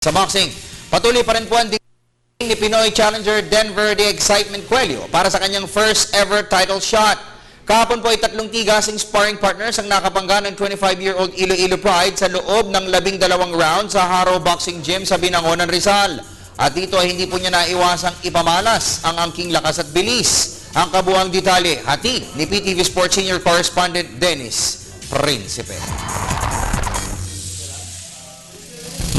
Sa boxing, patuloy pa rin po ang tingin ni Pinoy challenger Denver the Excitement Cuello para sa kanyang first ever title shot. Kahapon po ay 3 tigasing sparring partners ang nakapangga ng 25-year-old Iloilo Pride sa loob ng 12 round sa Haro Boxing Gym sa Binangonan, Rizal. At dito ay hindi po niya naiwasang ipamalas ang angking lakas at bilis. Ang kabuang detalye, hatid ni PTV Sports Senior Correspondent Dennis Principe.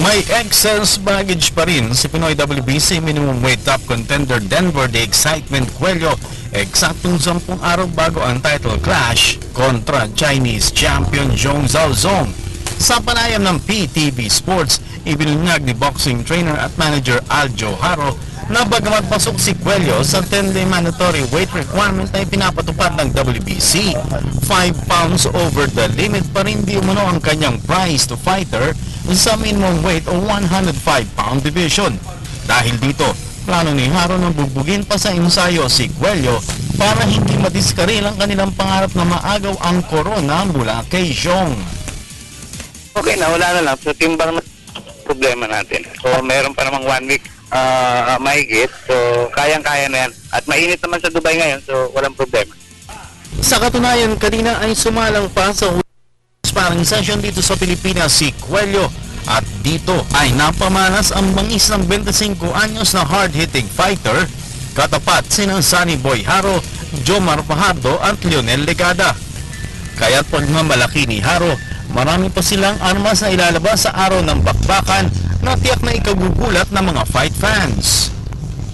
May excess baggage pa rin si Pinoy WBC minimum weight top contender Denver the Excitement Cuello eksaktong 10 araw bago ang title clash kontra Chinese champion Zhong Zhaozong. Sa panayam ng PTV Sports, ibinunyag ni boxing trainer at manager Aljo Haro na bagamat pasok si Cuello sa 10-day mandatory weight requirement na ipinapatupad ng WBC, 5 pounds over the limit pa rin di umano ang kanyang prize to fighter sa minimum weight o 105-pound division. Dahil dito, plano ni Haro na bugbugin pa sa ensayo si Cuello para hindi madiskaril ang kanilang pangarap na maagaw ang corona mula kay Zhong. Okay na, wala na lang. So, timbang na problema natin. So, meron pa namang 1 week mahigit. So, kayang-kaya na yan. At mainit naman sa Dubai ngayon, so walang problema. Sa katunayan, kanina ay sumalang pa sa sparring session dito sa Pilipinas si Cuello at dito ay napamanas ang bangis ng 25 anyos na hard-hitting fighter katapat sina Sunny Boy Haro, Jomar Fajardo at Lionel Legada. Kaya't pagmamalaki ni Haro, marami pa silang armas na ilalabas sa araw ng bakbakan na tiyak na ikagugulat ng mga fight fans.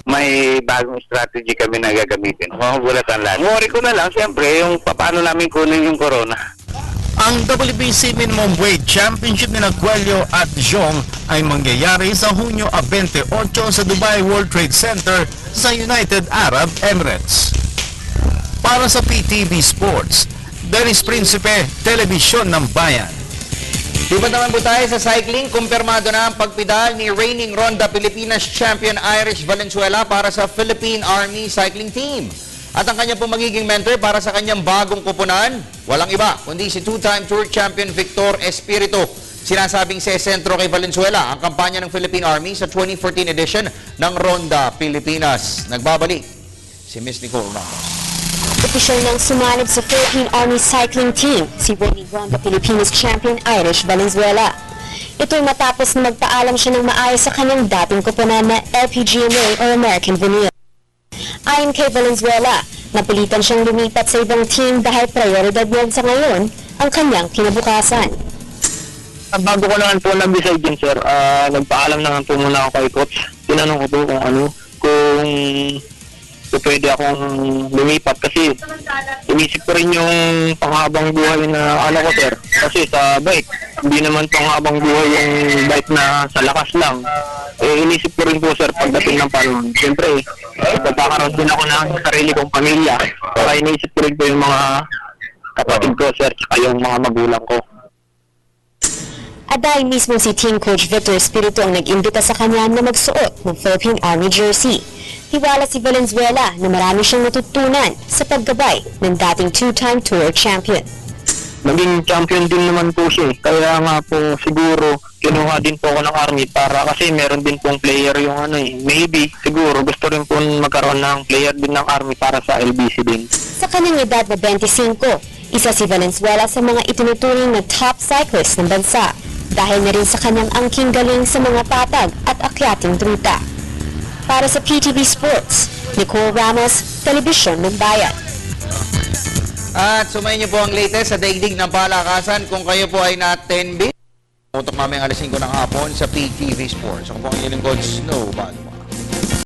May bagong strategy kami na gagamitin. Mamagulatan lang. Worry ko na lang, siyempre, yung paano namin kunin yung corona. Ang WBC Minimum Weight Championship ni Cuello at Zhong ay mangyayari sa Hunyo 28 sa Dubai World Trade Center sa United Arab Emirates. Para sa PTV Sports, Dennis Principe, Telebisyon ng Bayan. Diba naman po tayo sa cycling, kumpirmado na ang pagpidal ni reigning Ronda Pilipinas champion Irish Valenzuela para sa Philippine Army Cycling Team. At ang kanyang pong magiging mentor para sa kanyang bagong kupunan, walang iba, kundi si 2-time Tour Champion Victor Espiritu. Sinasabing sentro kay Valenzuela ang kampanya ng Philippine Army sa 2014 edition ng Ronda Pilipinas. Nagbabalik si Miss Nicole Ramos. Opisyal nang sumanib sa Philippine Army Cycling Team, si reigning Ronda Pilipinas champion Irish Valenzuela. Ito'y matapos na magpaalam siya ng maayos sa kanyang dating kupunan na LPGMA o American Veneer. Ayon kay Valenzuela, napilitan siyang lumipat sa ibang team dahil prioridad niya sa ngayon ang kanyang kinabukasan. Bago ko naman po nag-decide din, sir, nagpaalam naman po muna ako kay coach. Tinanong ko po kung pwede akong lumipat kasi inisip ko rin yung panghabang buhay na ko, sir. Kasi sa bike, hindi naman panghabang buhay yung bike na sa lakas lang. Inisip ko rin po, sir, pagdating ng panahon. Siyempre, pagkakaroon din ako ng sarili kong pamilya. Kaya inisip ko rin po yung mga kapatid ko, sir, tsaka yung mga magulang ko. At dahil mismo si team coach Victor Espiritu ang nag-imbita sa kanya na magsuot ng Philippine Army jersey. Hiwala si Valenzuela na marami siyang natutunan sa paggabay ng dating 2-time tour champion. Naging champion din naman po siya. Kaya nga po siguro kinuha din po ako ng Army para kasi meron din pong player yung maybe siguro gusto rin po magkaroon ng player din ng Army para sa LBC din. Sa kanyang edad na 25, isa si Valenzuela sa mga itinuturing na top cyclist ng bansa dahil na rin sa kanyang angking galing sa mga patag at akyating ruta. Para sa PTV Sports, Nicole Ramos, Telebisyon ng Bayan. At sumayin niyo po ang latest sa daigdig ng palakasan kung kayo po ay na-10 bit. Tutok mamayang alas 5 ng hapon sa PTV Sports. Ako po ang inyong lingkod, Snowball.